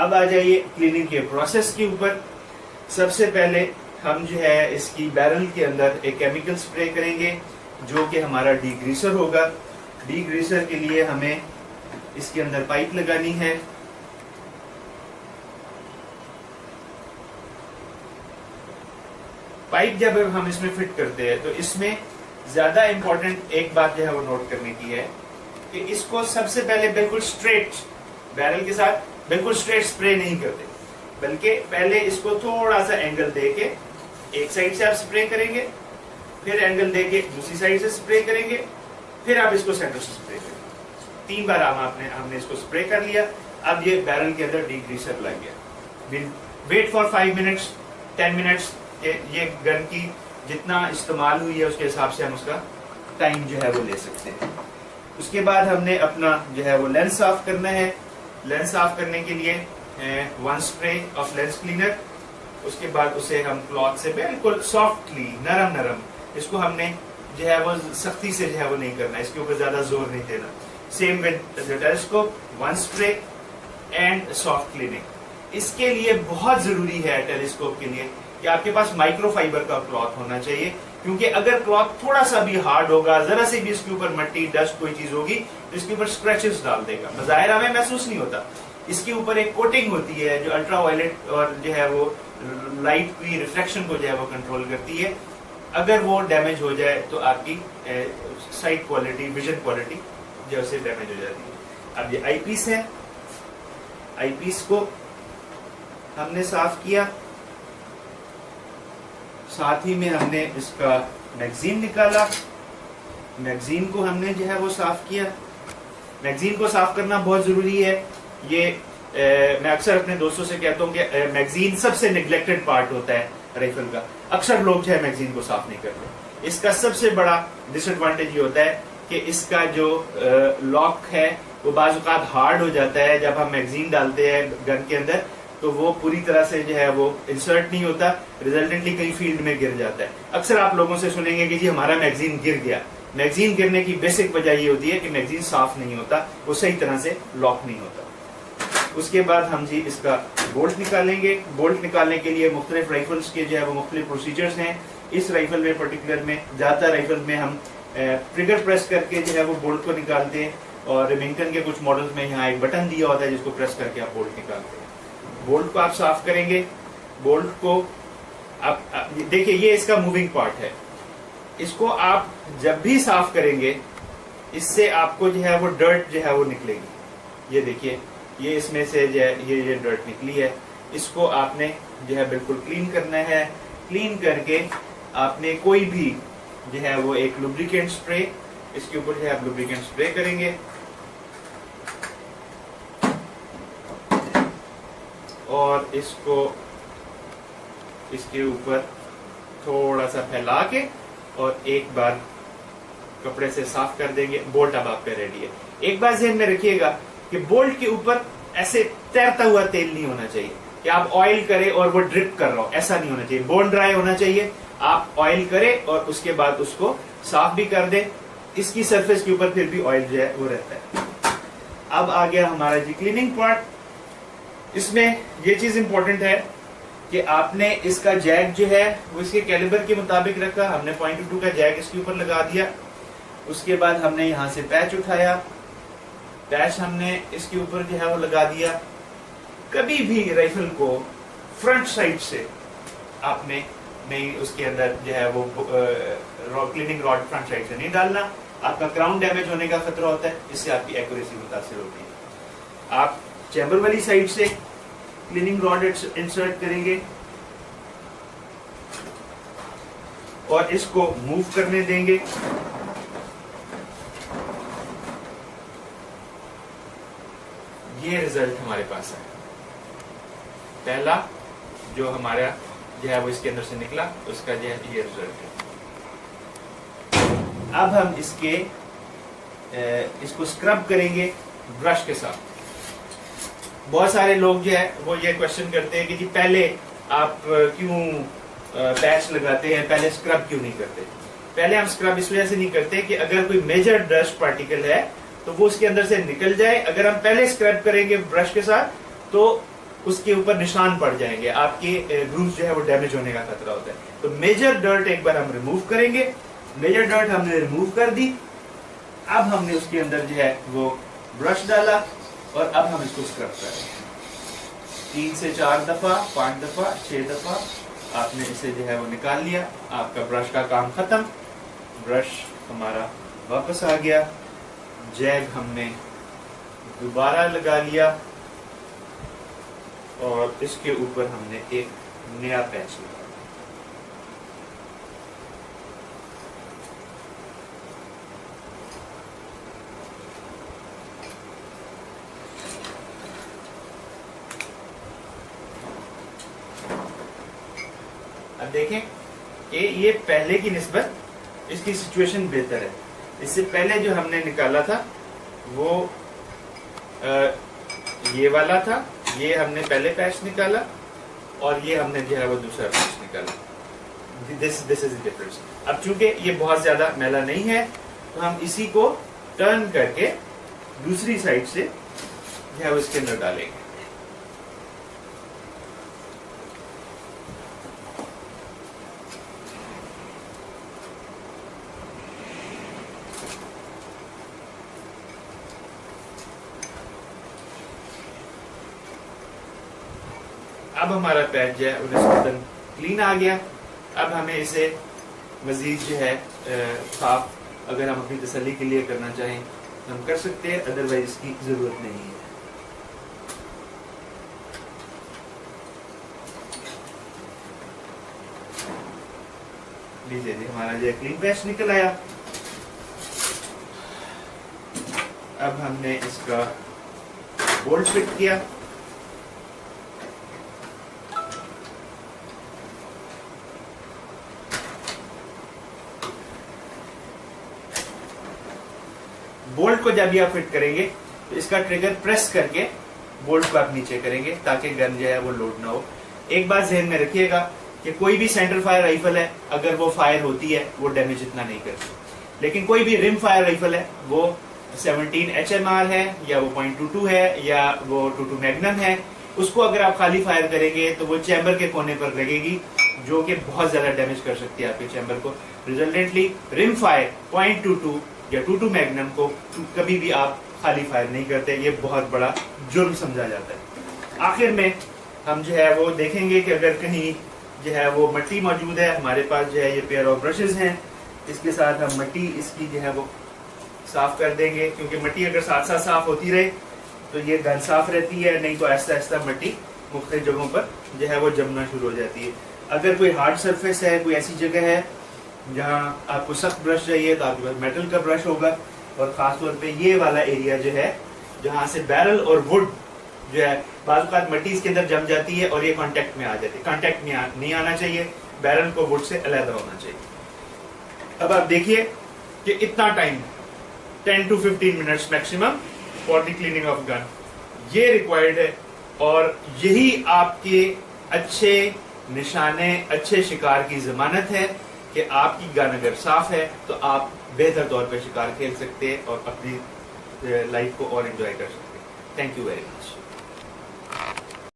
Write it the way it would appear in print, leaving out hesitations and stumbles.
अब आ जाइए क्लीनिंग के प्रोसेस के ऊपर। सबसे पहले हम जो है इसकी बैरल के अंदर एक केमिकल स्प्रे करेंगे जो कि हमारा डीग्रीसर होगा। डीग्रीसर के लिए हमें इसके अंदर पाइप लगानी है। पाइप जब हम इसमें फिट करते हैं तो इसमें ज्यादा इंपॉर्टेंट एक बात जो है वो नोट करने की है कि इसको सबसे पहले बिल्कुल स्ट्रेट बैरल के साथ बिल्कुल स्ट्रेट स्प्रे नहीं करते, बल्कि पहले इसको थोड़ा सा एंगल देके एक साइड से आप स्प्रे करेंगे, फिर एंगल देके दूसरी साइड से स्प्रे करेंगे, फिर आप इसको सेंटर से स्प्रे करेंगे। 3 बार हमने इसको स्प्रे कर लिया। अब ये बैरल के अंदर डीग्रीसर लग गया। Wait for 5 minutes 10 minutes. ये गन की जितना इस्तेमाल हुई है उसके हिसाब से हम उसका टाइम जो है वो ले सकते हैं। उसके बाद हमने अपना जो है वो लेंस साफ करना है। लेंस साफ करने के लिए 1 स्प्रे ऑफ लेंस क्लीनर। उसके बाद उसे हम क्लॉथ से बिल्कुल सॉफ्टली नरम इसको हमने जो है वो सख्ती से जो है वो नहीं करना, इसके ऊपर ज्यादा जोर नहीं देना। Same with telescope, 1 spray and soft cleaning. इसके लिए बहुत जरूरी है टेलीस्कोप के लिए कि आपके पास माइक्रोफाइबर का क्लॉथ होना चाहिए, क्योंकि अगर क्लॉथ थोड़ा सा भी हार्ड होगा, जरा से भी इसके ऊपर मट्टी डस्ट कोई चीज होगी तो इसके ऊपर स्क्रैचेस डाल देगा। बज़ाहिर हमें महसूस नहीं होता। इसके ऊपर एक कोटिंग होती है जो अल्ट्रावायलेट और जो है वो लाइट की रिफ्लेक्शन को जो है वो कंट्रोल करती है। अगर वो डैमेज हो जाए तो आपकी साइट क्वालिटी, विजन क्वालिटी जो है डैमेज हो जाती है। अब ये आईपीस है। आईपीस को हमने साफ किया, साथ ही में हमने इसका मैगजीन निकाला। मैगजीन को हमने जो है वो साफ किया। मैगजीन को साफ करना बहुत जरूरी है। ये मैं अक्सर अपने दोस्तों से कहता हूँ कि मैगजीन सबसे निगलेक्टेड पार्ट होता है राइफल का। अक्सर लोग जो है मैगजीन को साफ नहीं करते। इसका सबसे बड़ा डिसएडवांटेज ये होता है कि इसका जो लॉक है वो बाज़ औक़ात हार्ड हो जाता है। जब हम मैगजीन डालते हैं गन के अंदर तो वो पूरी तरह से जो है वो इंसर्ट नहीं होता, रिजल्टेंटली कहीं फील्ड में गिर जाता है। अक्सर आप लोगों से सुनेंगे कि जी हमारा मैगजीन गिर गया। मैगजीन गिरने की बेसिक वजह ये होती है कि मैगजीन साफ नहीं होता, वो सही तरह से लॉक नहीं होता। उसके बाद हम जी इसका बोल्ट निकालेंगे। बोल्ट निकालने के लिए मुख्तलिफ राइफल्स के जो है वो मुख्तलिफ प्रोसीजर्स हैं। इस राइफल में पर्टिकुलर में ज्यादातर राइफल में हम ट्रिगर प्रेस करके जो है वो बोल्ट को निकालते हैं, और रिमिंगटन के कुछ मॉडल्स में यहाँ एक बटन दिया होता है जिसको प्रेस करके आप बोल्ट निकालते हैं। बोल्ट को आप साफ करेंगे। बोल्ट को आप देखिए, ये इसका मूविंग पार्ट है। इसको आप जब भी साफ करेंगे इससे आपको जो है वो डर्ट जो है वो निकलेगी। ये देखिए, ये इसमें से जो है ये डर्ट निकली है। इसको आपने जो है बिल्कुल क्लीन करना है। क्लीन करके आपने कोई भी जो है वो एक लुब्रिकेंट स्प्रे, इसके ऊपर जो है आप लुब्रिकेंट स्प्रे करेंगे और इसको इसके ऊपर थोड़ा सा फैला के और एक बार कपड़े से साफ कर देंगे। बोल्ट अब आपका रेडी है। एक बार ध्यान में रखिएगा कि बोल्ट के ऊपर ऐसे तैरता हुआ तेल नहीं होना चाहिए कि आप ऑयल करें और वो ड्रिप कर रहा हो, ऐसा नहीं होना चाहिए। बोन ड्राई होना चाहिए। आप ऑयल करें और उसके बाद उसको साफ भी कर दें। इसकी सरफेस के ऊपर फिर भी ऑयल जो है वो रहता है। अब आ गया हमारा जी क्लीनिंग पार्ट। इसमें ये चीज इंपॉर्टेंट है कि आपने इसका जैक जो है वो इसके कैलिबर के मुताबिक रखा। हमने 0.2 का जैक इसके ऊपर लगा दिया। उसके बाद हमने यहाँ से पैच उठाया, पैच हमने इसके ऊपर जो है वो लगा दिया। कभी भी राइफल को फ्रंट साइड से आपने नहीं, उसके अंदर जो है वो क्लीनिंग रॉड फ्रंट साइड से नहीं डालना। आपका क्राउन डैमेज होने का खतरा होता है, इससे आपकी एक्यूरेसी मुतासिर होती है। आप चैम्बर वाली साइड से क्लीनिंग रॉड इंसर्ट करेंगे और इसको मूव करने देंगे। ये रिजल्ट हमारे पास है। पहला जो हमारा जो है वो इसके अंदर से निकला, उसका जो है ये रिजल्ट है। अब हम इसको स्क्रब करेंगे ब्रश के साथ। बहुत सारे लोग जो है वो ये क्वेश्चन करते हैं कि जी पहले आप क्यों पैच लगाते हैं, पहले स्क्रब क्यों नहीं करते। पहले हम स्क्रब इस वजह से नहीं करते कि अगर कोई मेजर डस्ट पार्टिकल है तो वो उसके अंदर से निकल जाए। अगर हम पहले स्क्रब करेंगे ब्रश के साथ तो उसके ऊपर निशान पड़ जाएंगे, आपके ग्रूव्स जो है वो डैमेज होने का खतरा होता है। तो मेजर डर्ट एक बार हम रिमूव करेंगे। मेजर डर्ट हमने रिमूव कर दी। अब हमने उसके अंदर जो है वो ब्रश डाला और अब हम इसको स्क्रब करेंगे 3 से 4 दफा, 5 दफा, 6 दफा। आपने इसे जो है वो निकाल लिया, आपका ब्रश का काम खत्म। ब्रश हमारा वापस आ गया, जैग हमने दोबारा लगा लिया और इसके ऊपर हमने एक नया पैच लगाया। अब देखें कि ये पहले की निस्बत इसकी सिचुएशन बेहतर है। इससे पहले जो हमने निकाला था वो ये वाला था, ये हमने पहले पैच निकाला और ये हमने जो है वो दूसरा पैच निकाला। This is the difference. अब चूंकि ये बहुत ज्यादा मैला नहीं है तो हम इसी को टर्न करके दूसरी साइड से जो है वो इसके अंदर डालेंगे। अब हमारा पैच जो है वो निस्बतन क्लीन आ गया। अब हमें इसे मजीद जो है साफ अगर हम अपनी तसल्ली के लिए करना चाहें तो हम कर सकते हैं, अदरवाइज इसकी जरूरत नहीं है। लीजिए जी, हमारा जो क्लीन पैच निकल आया। अब हमने इसका बोल्ट फिट किया। बोल्ट को जब भी आप फिट करेंगे तो इसका ट्रिगर प्रेस करके बोल्ट को आप नीचे करेंगे ताकि गन जो है वो लोड ना हो। एक बात ज़हन में रखिएगा कि कोई भी सेंटर फायर राइफल है, अगर वो फायर होती है वो डैमेज इतना नहीं करती, लेकिन कोई भी रिम फायर राइफल है, वो 17 HMR है या वो .22 है या वो 22 मैग्नम है, उसको अगर आप खाली फायर करेंगे तो वो चैम्बर के कोने पर लगेगी जो कि बहुत ज्यादा डैमेज कर सकती है आपके चैम्बर को। रिजल्टेंटली रिम फायर .22 या 22 मैग्नम को कभी भी आप खाली फायर नहीं करते, ये बहुत बड़ा जुर्म समझा जाता है। आखिर में हम जो है वो देखेंगे कि अगर कहीं जो है वो मट्टी मौजूद है, हमारे पास जो है ये पेयर ऑफ ब्रशेस हैं, इसके साथ हम मट्टी इसकी जो है वो साफ कर देंगे, क्योंकि मट्टी अगर साथ साथ साफ होती रहे तो ये गन साफ रहती है, नहीं तो ऐसा ऐसा मट्टी मुख्तलिफ जगहों पर जो है वो जमना शुरू हो जाती है। अगर कोई हार्ड सरफेस है, कोई ऐसी जगह है जहाँ आपको सख्त ब्रश चाहिए तो आपके पास मेटल का ब्रश होगा, और खासतौर पे ये वाला एरिया जो है जहाँ से बैरल और वुड जो है बाज़ औक़ात मट्टी इसके अंदर जम जाती है और ये कांटेक्ट में आ जाती है। कांटेक्ट में नहीं आना चाहिए, बैरल को वुड से अलग होना चाहिए। अब आप देखिए कि इतना time 10 to 15 minutes maximum for the cleaning of gun ये रिक्वायर्ड है, और यही आपके अच्छे निशाने, अच्छे शिकार की जमानत है कि आपकी गन अगर साफ है तो आप बेहतर तौर पर शिकार खेल सकते हैं और अपनी लाइफ को और एंजॉय कर सकते हैं। Thank you very much.